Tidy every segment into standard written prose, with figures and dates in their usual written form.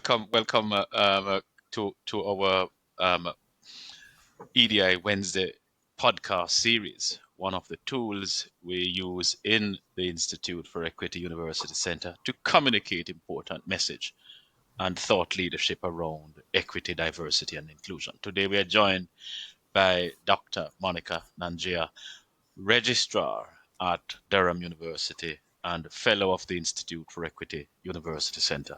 welcome to our EDI Wednesday podcast series. One of the tools we use in the Institute for Equity University Center to communicate important message and thought leadership around equity, diversity, and inclusion. Today we are joined by Dr. Monika Nangia, Registrar at Durham University and Fellow of the Institute for Equity University Center.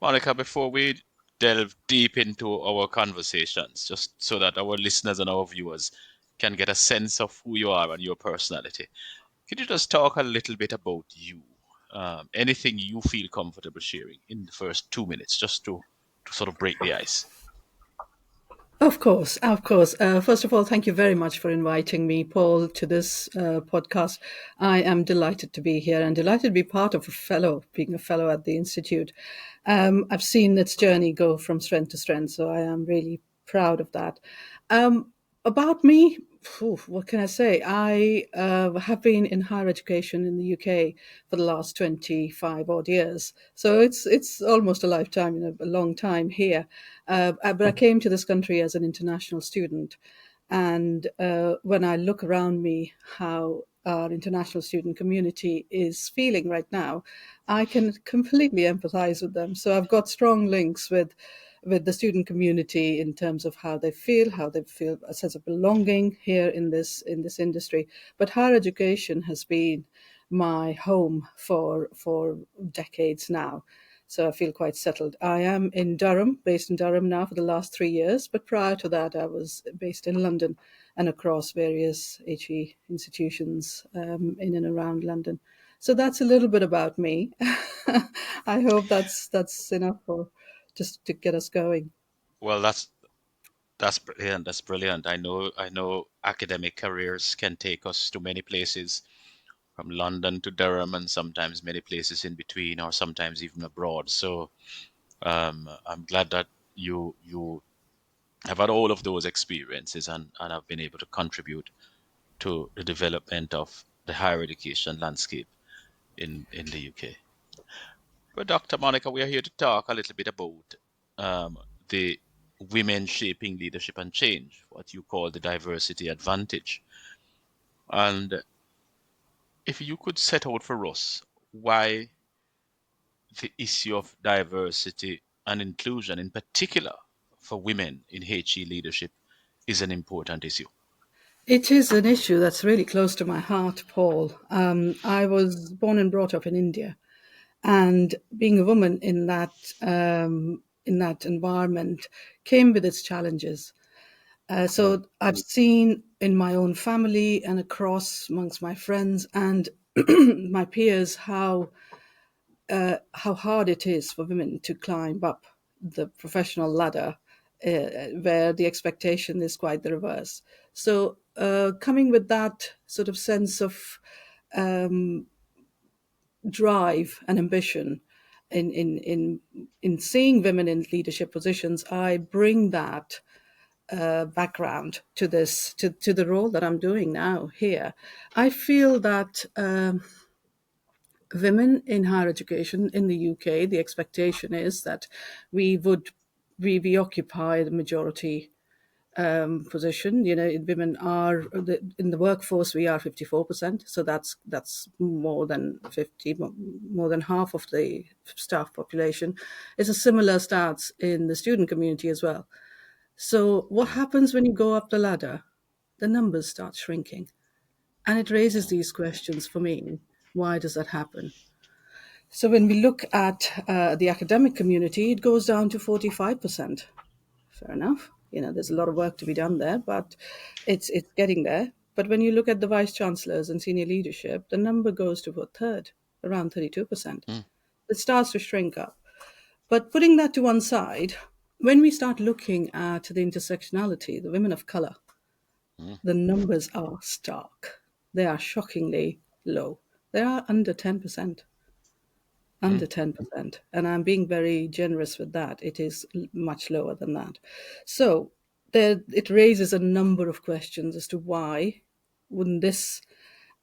Monica, before we delve deep into our conversations, just so that our listeners and our viewers can get a sense of who you are and your personality, could you just talk a little bit about you? Anything you feel comfortable sharing in the first 2 minutes, just to sort of break the ice. Of course, of course. First of all, thank you very much for inviting me, Paul, to this podcast. I am delighted to be here and delighted to be part of being a fellow at the Institute. I've seen its journey go from strength to strength, so I am really proud of that. About me, what can I say? I have been in higher education in the UK for the last 25 odd years. So it's almost a lifetime, a long time here. But I came to this country as an international student. And when I look around me, how our international student community is feeling right now, I can completely empathize with them. So I've got strong links with the student community in terms of how they feel a sense of belonging here in this industry. But higher education has been my home for decades now. So I feel quite settled. I am in Durham, based in Durham now for the last 3 years. But prior to that, I was based in London and across various HE institutions in and around London. So that's a little bit about me. I hope that's enough for just to get us going. Well, that's brilliant. That's brilliant. I know academic careers can take us to many places, from London to Durham, and sometimes many places in between, or sometimes even abroad. So I'm glad that you have had all of those experiences and have been able to contribute to the development of the higher education landscape in the UK. But Dr. Monica, we are here to talk a little bit about the women shaping leadership and change, what you call the diversity advantage. And if you could set out for us why the issue of diversity and inclusion, in particular for women in HE leadership, is an important issue. It is an issue that's really close to my heart, Paul. I was born and brought up in India, and being a woman in that environment came with its challenges. Mm, So I've seen in my own family and across amongst my friends and my peers how hard it is for women to climb up the professional ladder, where the expectation is quite the reverse. So coming with that sort of sense of drive and ambition in seeing women in leadership positions, I bring that background to to the role that I'm doing now here. I feel that women in higher education in the UK, the expectation is that we would we occupy the majority position. Women are in the workforce. We are 54%, so that's more than 50, more than half of the staff population. It's a similar stats in the student community as well. So what mm, happens when you go up the ladder? The numbers start shrinking, and it raises mm, these questions for me. Why does that happen? So when we look at the academic community, it goes down to 45%. Fair enough. There's a lot of work to be done there, but it's getting there. But when you look at the vice chancellors and senior leadership, the number goes to a third, around 32%. mm, It starts to shrink up. But putting that to one side, when we start looking at the intersectionality, the women of color, mm, the numbers are stark. They are shockingly low. They are under 10%. mm. Under 10%. And I'm being very generous with that. It is much lower than that. So it raises a number of questions as to why wouldn't this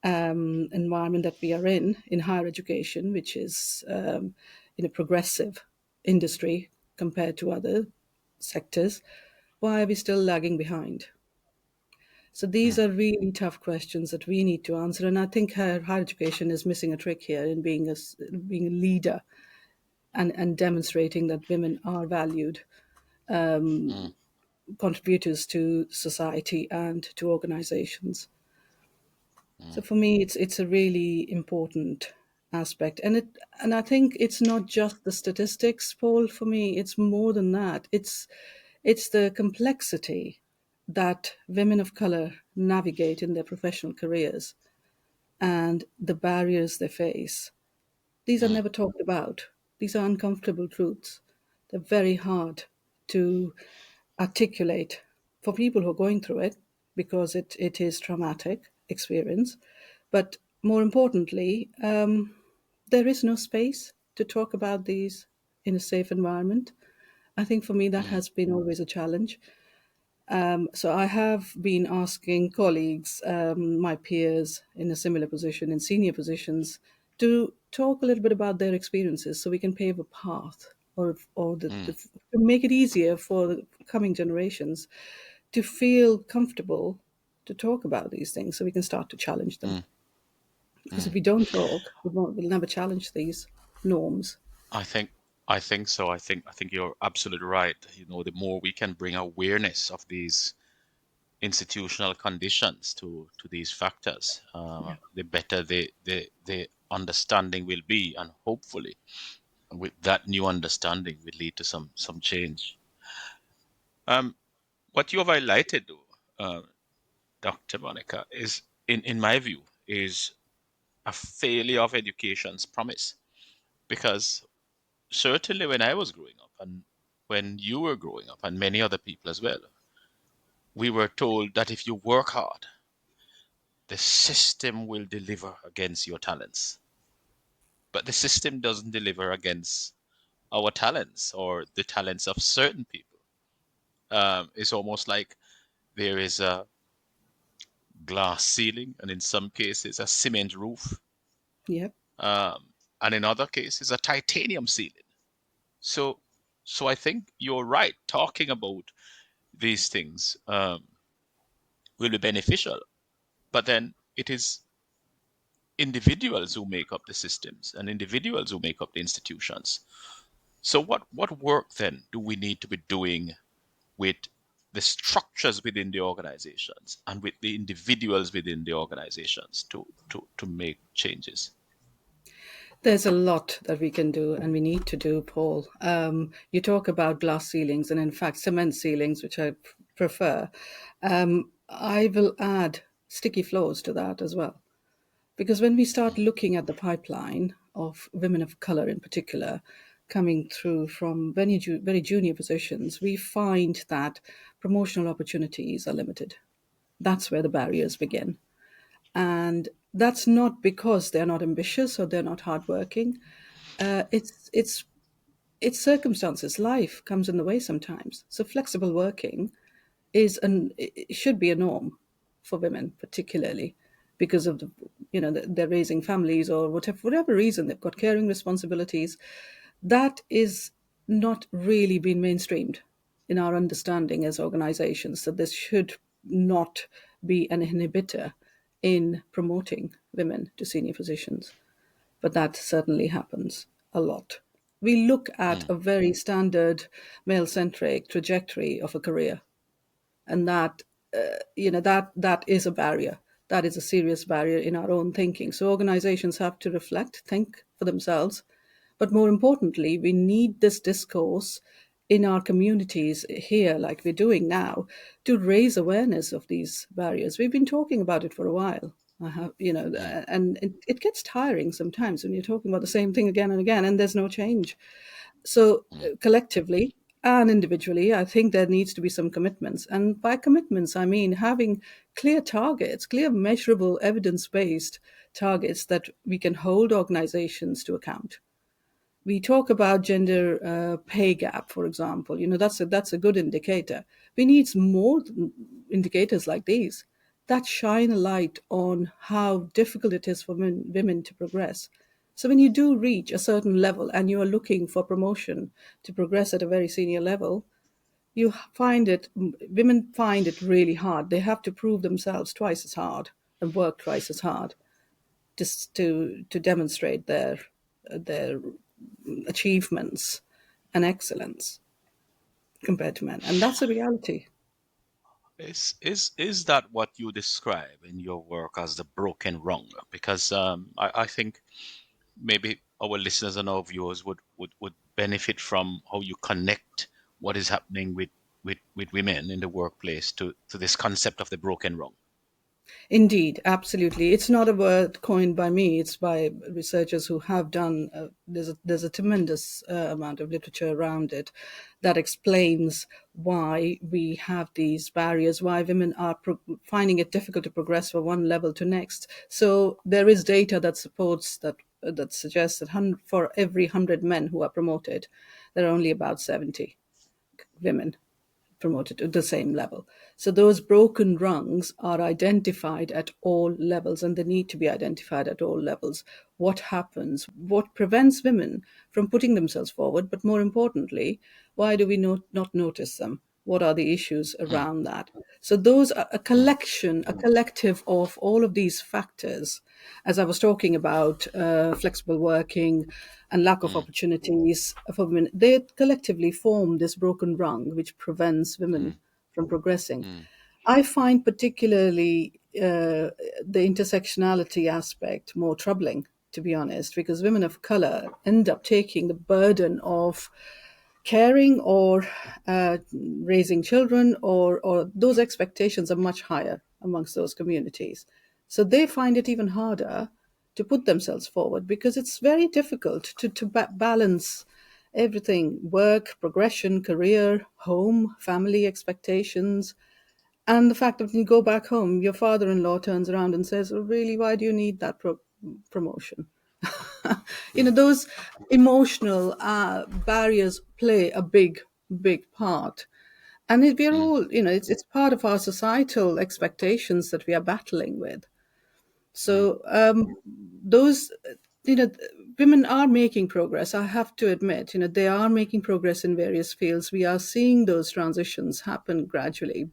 environment that we are in higher education, which is progressive, industry compared to other sectors, why are we still lagging behind? So these mm, are really tough questions that we need to answer, and I think higher education is missing a trick here in being a leader and demonstrating that women are valued mm, contributors to society and to organizations. So mm, for me, it's a really important aspect, and I think it's not just the statistics, Paul. For me, it's more than that. It's the complexity that women of color navigate in their professional careers and the barriers they face. These are mm, never talked about. These are uncomfortable truths. They're very hard to articulate for people who are going through it because it is traumatic experience. But more importantly, there is no space to talk about these in a safe environment. I think for me that mm, has been always a challenge. So I have been asking colleagues, my peers in a similar position, in senior positions, to talk a little bit about their experiences so we can pave a path or to make it easier for the coming generations to feel comfortable to talk about these things so we can start to challenge them. mm, Because if mm. we don't talk, we'll never challenge these norms. I think I think so. I think you're absolutely right. You know, the more we can bring awareness of these institutional conditions to these factors, the better the understanding will be, and hopefully, with that new understanding, will lead to some change. Um, what you have highlighted, Dr. Monica, is in my view is a failure of education's promise, because certainly when I was growing up and when you were growing up and many other people as well, we were told that if you work hard, the system will deliver against your talents. But the system doesn't deliver against our talents or the talents of certain people. It's almost like there is a glass ceiling, and in some cases, a cement roof, Yep. and in other cases, a titanium ceiling. So, so I think you're right. Talking about these things will be beneficial, but then it is individuals who make up the systems and individuals who make up the institutions. So what work then do we need to be doing with the structures within the organizations and with the individuals within the organizations to make changes? There's a lot that we can do and we need to do, Paul. You talk about glass ceilings and, in fact, cement ceilings, which I prefer. I will add sticky floors to that as well. Because when we start looking at the pipeline of women of color in particular coming through from very junior positions, we find that promotional opportunities are limited. That's where the barriers begin. And that's not because they're not ambitious or they're not hardworking. It's circumstances. Life comes in the way sometimes. So flexible working it should be a norm for women, particularly because of they're raising families or whatever reason they've got caring responsibilities. That is not really been mainstreamed in our understanding as organizations. So this should not be an inhibitor in promoting women to senior positions, but that certainly happens a lot. We look at Mm, a very standard male centric trajectory of a career, and that is a barrier. That is a serious barrier in our own thinking. So organizations have to reflect, think for themselves, but more importantly, we need this discourse in our communities here, like we're doing now, to raise awareness of these barriers. We've been talking about it for a while. mm, And it gets tiring sometimes when you're talking about the same thing again and again, and there's no change. So, mm, collectively and individually, I think there needs to be some commitments. And by commitments, I mean having clear targets, clear, measurable, evidence based targets that we can hold organizations to account. We talk about gender pay gap, for example. That's a good indicator. We need more indicators like these that shine a light on how difficult it is for women to progress. So when you do reach a certain level and you are looking for promotion to progress at a very senior level, women find it really hard. They have to prove themselves twice as hard and work twice as hard just to demonstrate their achievements and excellence compared to men. And that's a reality. Is that what you describe in your work as the broken rung? Because I think maybe our listeners and our viewers would benefit from how you connect what is happening with women in the workplace to this concept of the broken rung. Indeed, absolutely. It's not a word coined by me. It's by researchers who have done. There's a tremendous amount of literature around it that explains why we have these barriers, why women are finding it difficult to progress from one level to next. So there is data that supports that that suggests that for every 100 men who are promoted, there are only about 70 women promoted to the same level. So those broken rungs are identified at all levels and they need to be identified at all levels. What happens? What prevents women from putting themselves forward? But more importantly, why do we not notice them? What are the issues Mm, around that? So those are mm, a collective of all of these factors. As I was talking about flexible working and lack of mm, opportunities for women, they collectively form this broken rung which prevents women mm, from progressing. mm, I find particularly the intersectionality aspect more troubling, to be honest, because women of color end up taking the burden of caring or raising children, or those expectations are much higher amongst those communities. So they find it even harder to put themselves forward because it's very difficult to balance everything: work, progression, career, home, family expectations, and the fact that when you go back home, your father in law turns around and says, "Oh, really, why do you need that promotion?" mm, Those emotional barriers play a big part. And we're mm, all, it's part of our societal expectations that we are battling with. mm, So those, you know, women are making progress. I have to admit, they are making progress in various fields. We are seeing those transitions happen gradually,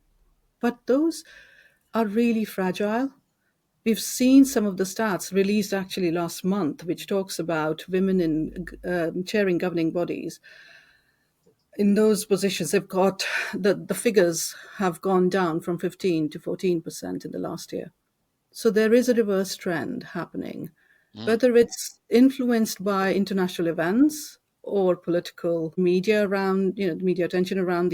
but those are really fragile. We've seen some of the stats released actually last month, which talks about women in chairing governing bodies. In those positions, the figures have gone down from 15 to 14% in the last year. So there is a reverse trend happening, mm, whether it's influenced by international events or political media around, the media attention around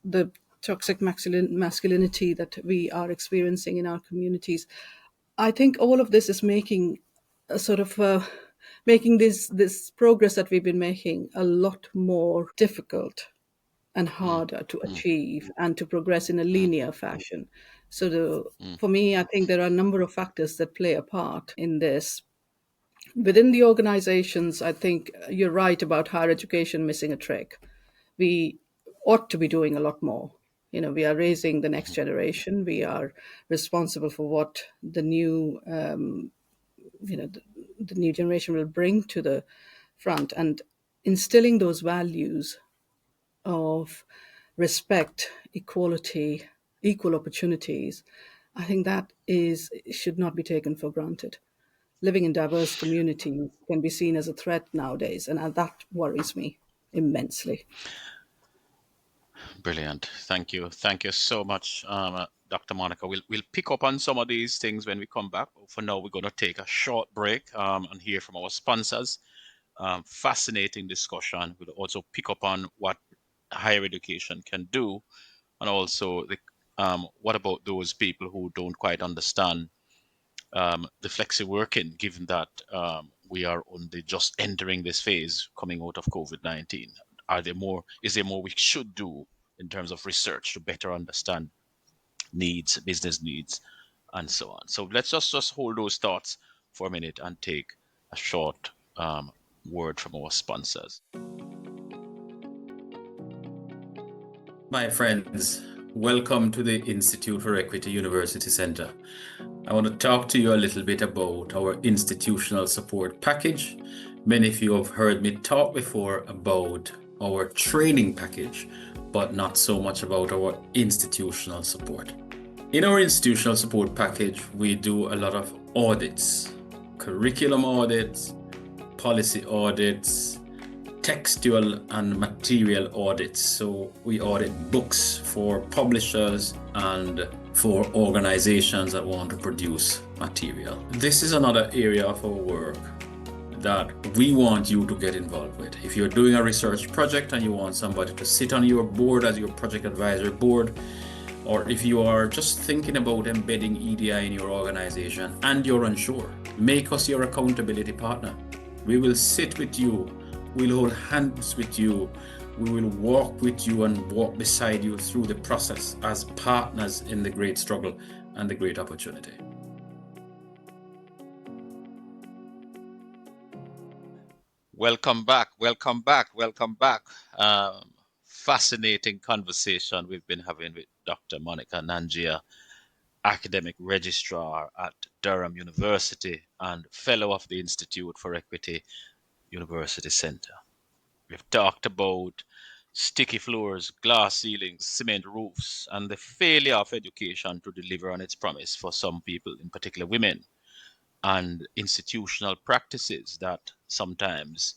the toxic masculinity that we are experiencing in our communities. I think all of this is making a sort of making this progress that we've been making a lot more difficult and mm, harder to mm, achieve and to progress in a mm, linear fashion. So mm, for me, I think there are a number of factors that play a part in this. Within the organizations, I think you're right about higher education missing a trick. We ought to be doing a lot more. We are raising the next mhm, generation. We are responsible for what the new generation will bring to the front, and instilling those values of respect, equality, equal opportunities. I think that is should not be taken for granted. Living in diverse communities can be seen as a threat nowadays, and that worries me immensely. Brilliant. Thank you. Thank you so much, Dr. Monica. We'll pick up on some of these things when we come back. For now, we're going to take a short break and hear from our sponsors. Fascinating discussion. We'll also pick up on what higher education can do, and also what about those people who don't quite understand the flexi working, given that we are only just entering this phase coming out of COVID-19. Is there more we should do in terms of research to better understand needs, business needs, and so on? So let's just hold those thoughts for a minute and take a short word from our sponsors. My friends, Welcome to the Institute for Equity University Center. I want to talk to you a little bit about our institutional support package. Many of you have heard me talk before about our training package, but not so much about our institutional support. In our institutional support package, we do a lot of audits, curriculum audits, policy audits, textual and material audits. So we audit books for publishers and for organizations that want to produce material. This is another area of our work that we want you to get involved with. If you're doing a research project and you want somebody to sit on your board as your project advisor board, or if you are just thinking about embedding EDI in your organization and you're unsure, make us your accountability partner. We will sit with you, we'll hold hands with you, we will walk with you and walk beside you through the process as partners in the great struggle and the great opportunity. Welcome back, welcome back, welcome back. Fascinating conversation we've been having with Dr. Monika Nangia, academic registrar at Durham University and fellow of the Institute for Equity University Center. We've talked about sticky floors, glass ceilings, cement roofs, and the failure of education to deliver on its promise for some people, in particular women, and institutional practices that sometimes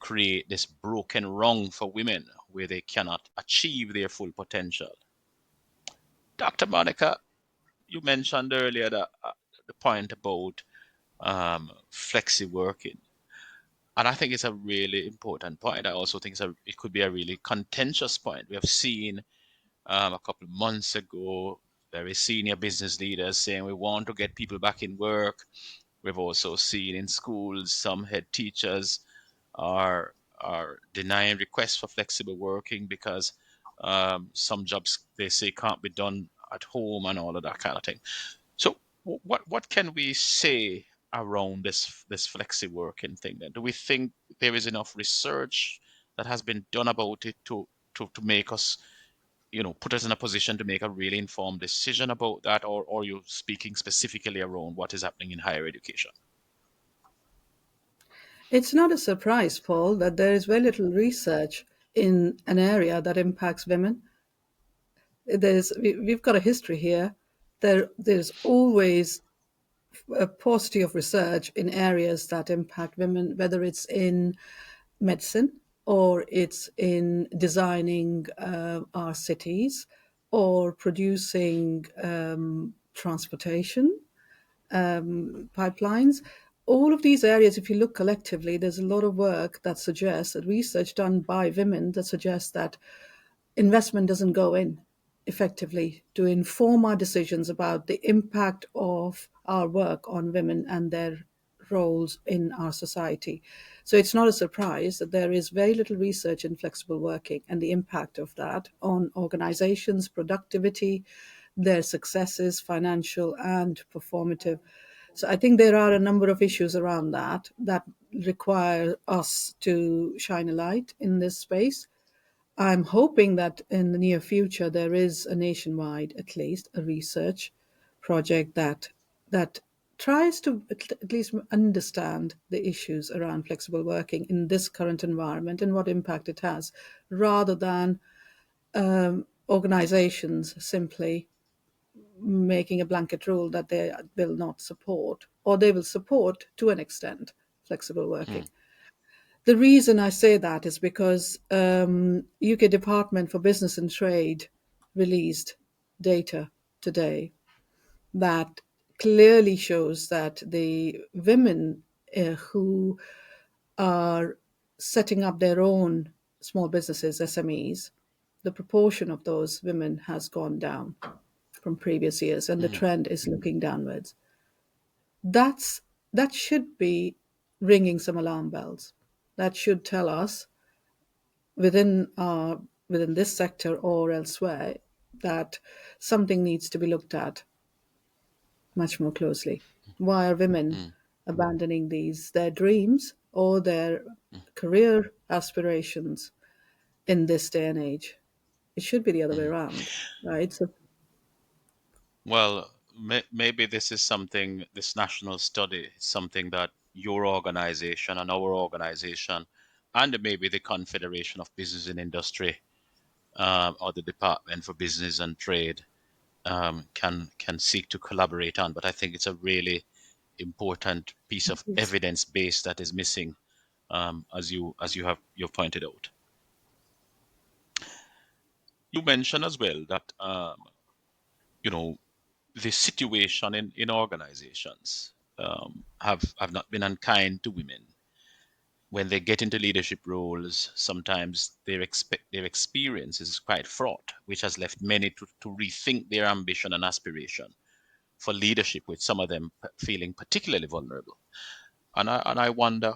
create this broken rung for women where they cannot achieve their full potential. Dr. Monica, you mentioned earlier that the point about flexi working. And I think it's a really important point. I also think it could be a really contentious point. We have seen a couple of months ago very senior business leaders saying we want to get people back in work. We've also seen in schools some head teachers are denying requests for flexible working because some jobs they say can't be done at home and all of that kind of thing. So what can we say around this flexi working thing then? Do we think there is enough research that has been done about it to make us, put us in a position to make a really informed decision about that, or are you speaking specifically around what is happening in higher education? It's not a surprise, Paul, that there is very little research in an area that impacts women. We've got a history here. There's always a paucity of research in areas that impact women, whether it's in medicine or it's in designing our cities or producing transportation pipelines. All of these areas, if you look collectively, there's a lot of work that suggests that research done by women that suggests that investment doesn't go in effectively to inform our decisions about the impact of our work on women and their roles in our society. So it's not a surprise that there is very little research in flexible working and the impact of that on organizations, productivity, their successes, financial and performative. So I think there are a number of issues around that require us to shine a light in this space. I'm hoping that in the near future there is a nationwide, at least, a research project that tries to at least understand the issues around flexible working in this current environment and what impact it has, rather than organizations simply making a blanket rule that they will not support, or they will support to an extent flexible Mm, working. The reason I say that is because UK Department for Business and Trade released data today that clearly shows that the women who are setting up their own small businesses, SMEs, the proportion of those women has gone down from previous years, and the mm, trend is looking downwards. That's that should be ringing some alarm bells. That should tell us within within this sector or elsewhere that something needs to be looked at much more closely. Why are women mm, abandoning these their dreams or their mm, career aspirations in this day and age? It should be the other way Mm. around, right? So Well, maybe this is something, this national study is something that your organization and our organization, and maybe the Confederation of Business and Industry, or the Department for Business and Trade, can seek to collaborate on. But I think it's a really important piece of it's evidence base that is missing, as you've pointed out. You mentioned as well that you know the situation in organizations have not been unkind to women. When they get into leadership roles, sometimes their experience is quite fraught, which has left many to rethink their ambition and aspiration for leadership, with some of them feeling particularly vulnerable. And I wonder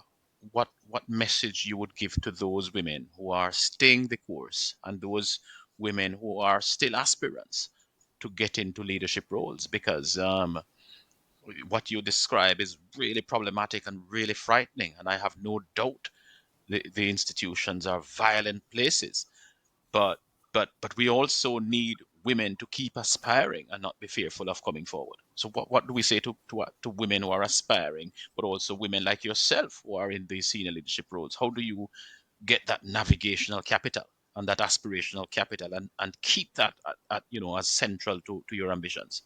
what message you would give to those women who are staying the course, and those women who are still aspirants to get into leadership roles, because what you describe is really problematic and really frightening. And I have no doubt the institutions are violent places, but but we also need women to keep aspiring and not be fearful of coming forward. So what do we say to women who are aspiring, but also women like yourself who are in these senior leadership roles? How do you get that navigational capital and that aspirational capital, and keep that as central to your ambitions?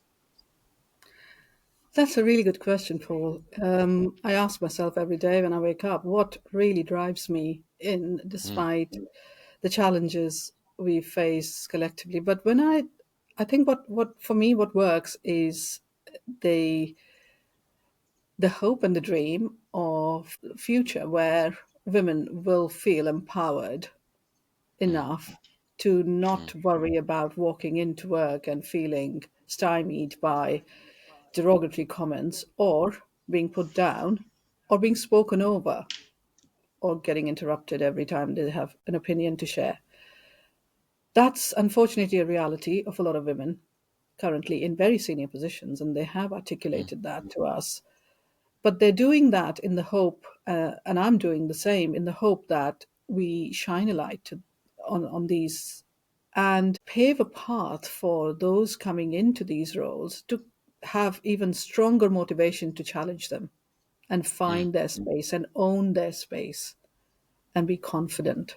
That's a really good question, Paul. I ask myself every day when I wake up, what really drives me in, Mm, despite the challenges we face collectively. But I think what for me, what works is the the hope and the dream of the future where women will feel empowered mm, enough to mm, not worry about walking into work and feeling stymied by derogatory comments or being put down or being spoken over or getting interrupted every time they have an opinion to share. That's unfortunately a reality of a lot of women currently in very senior positions, and they have mm, articulated that to us. But they're doing that in the hope, and I'm doing the same, in the hope that we shine a light on these and pave a path for those coming into these roles to have even stronger motivation to challenge them and mm, find their space and own their space and be confident.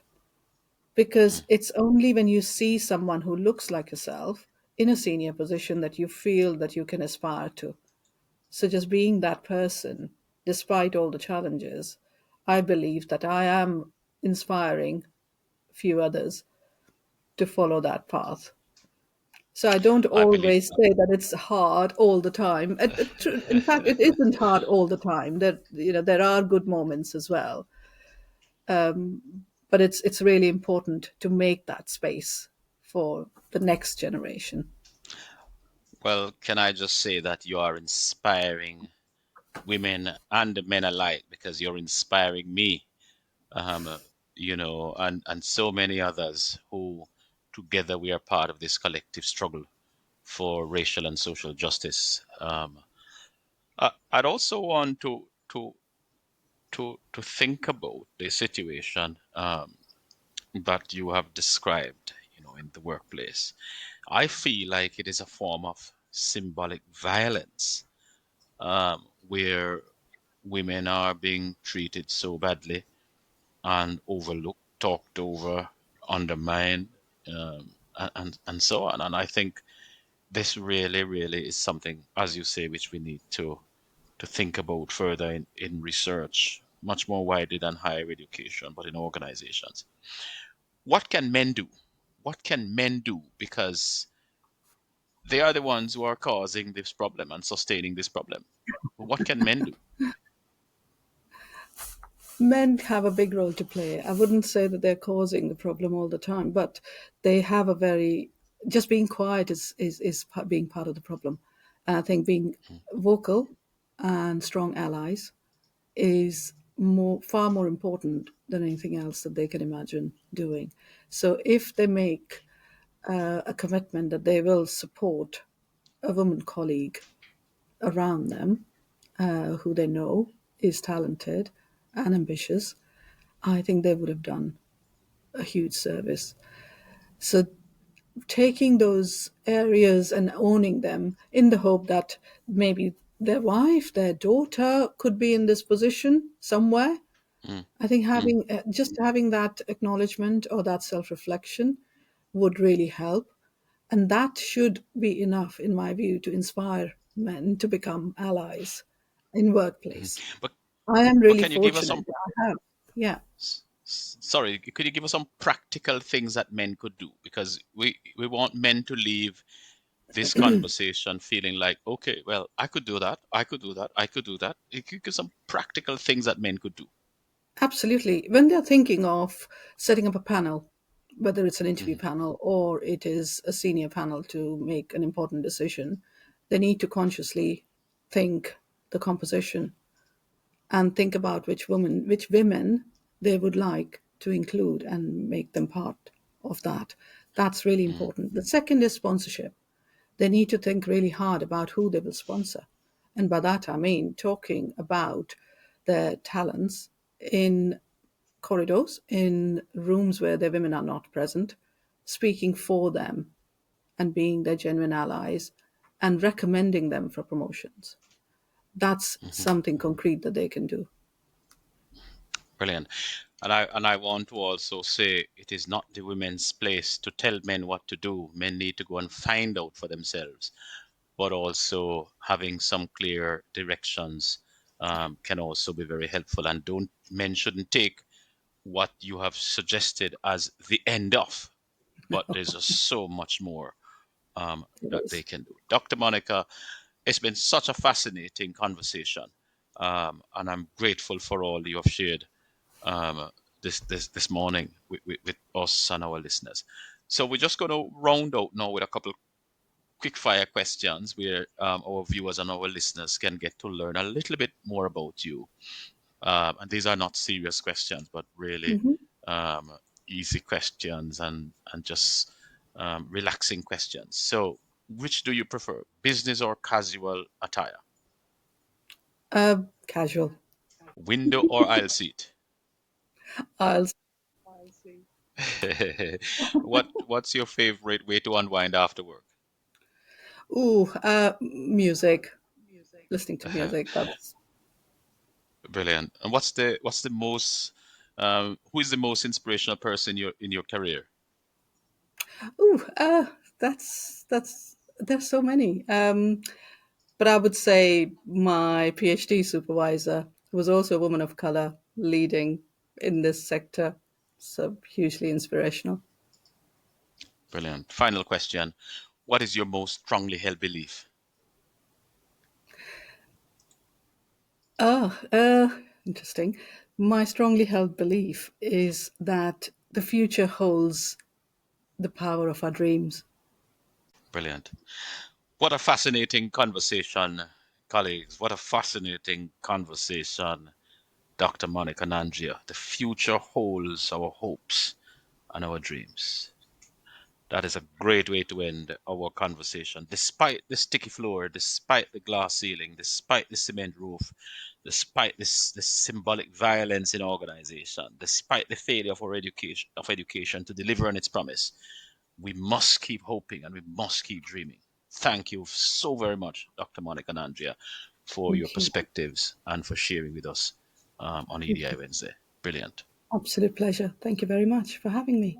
Because mm. it's only when you see someone who looks like yourself in a senior position that you feel that you can aspire to. So just being that person, despite all the challenges, I believe that I am inspiring few others to follow that path. So I don't I believe always say that it's hard all the time. In fact, it isn't hard all the time. There are good moments as well. But it's really important to make that space for the next generation. well, can I just say that you are inspiring women and men alike, because you're inspiring me, um, and so many others who together we are part of this collective struggle for racial and social justice. I'd also want to think about the situation that you have described, in the workplace. I feel like it is a form of symbolic violence, where women are being treated so badly and overlooked, talked over, undermined, and so on. And I think this really, really is something, as you say, which we need to think about further in research, much more widely than higher education, but in organizations. What can men do? What can men do? Because they are the ones who are causing this problem and sustaining this problem. What can men do? Men have a big role to play. I wouldn't say that they're causing the problem all the time, but they have a very just being quiet is being part of the problem. And I think being vocal and strong allies is far more important than anything else that they can imagine doing. So if they make a commitment that they will support a woman colleague around them who they know is talented and ambitious, I think they would have done a huge service. So taking those areas and owning them in the hope that maybe their wife, their daughter could be in this position somewhere. mm, I think mm, having just having that acknowledgement or that self-reflection would really help, and that should be enough, in my view, to inspire men to become allies in mhm. workplace. But I am but really can you give us fortunate. some? I have, yeah. Sorry, could you give us some practical things that men could do? Because we want men to leave this conversation feeling like, okay, well, I could do that, I could do that, I could do that. You could give some practical things that men could do. Absolutely. When they're thinking of setting up a panel, whether it's an interview Hmm. panel or it is a senior panel to make an important decision, they need to consciously think the composition and think about which women they would like to include and make them part of that. That's really Mm, important. The second is sponsorship. They need to think really hard about who they will sponsor. And by that I mean talking about their talents in corridors, in rooms where their women are not present, speaking for them and being their genuine allies and recommending them for promotions. That's mhm. something concrete that they can do. Brilliant. And I want to also say it is not the women's place to tell men what to do. Men need to go and find out for themselves. But also having some clear directions can also be very helpful. And don't men shouldn't take what you have suggested as the end of. But there's just so much more It that they is. can do. Dr. Monica, it's been such a fascinating conversation, and I'm grateful for all you have shared um, this morning with us and our listeners. So we're just going to round out now with a couple quick fire questions where our viewers and our listeners can get to learn a little bit more about you. And these are not serious questions, but really Mhm. um, easy questions and just relaxing questions. So, which do you prefer, business or casual attire? Casual. Window or aisle seat? I'll. What's your favorite way to unwind after work? Ooh, music. Listening to music. That's. Brilliant. And what's the most who is the most inspirational person in your career? Ooh, that's. There's so many. But I would say my PhD supervisor was also a woman of color leading in this sector. So hugely inspirational. Brilliant. Final question. What is your most strongly held belief? Oh, interesting. My strongly held belief is that the future holds the power of our dreams. Brilliant. What a fascinating conversation, colleagues. What a fascinating conversation, Dr. Monika Nangia. The future holds our hopes and our dreams. That is a great way to end our conversation. Despite the sticky floor, despite the glass ceiling, despite the cement roof, despite this symbolic violence in organization, despite the failure of our education to deliver on its promise, we must keep hoping and we must keep dreaming. Thank you so very much, Dr. Monica Nandria, for your Thank you. perspectives and for sharing with us on Thank EDI you. Wednesday. Brilliant. Absolute pleasure. Thank you very much for having me.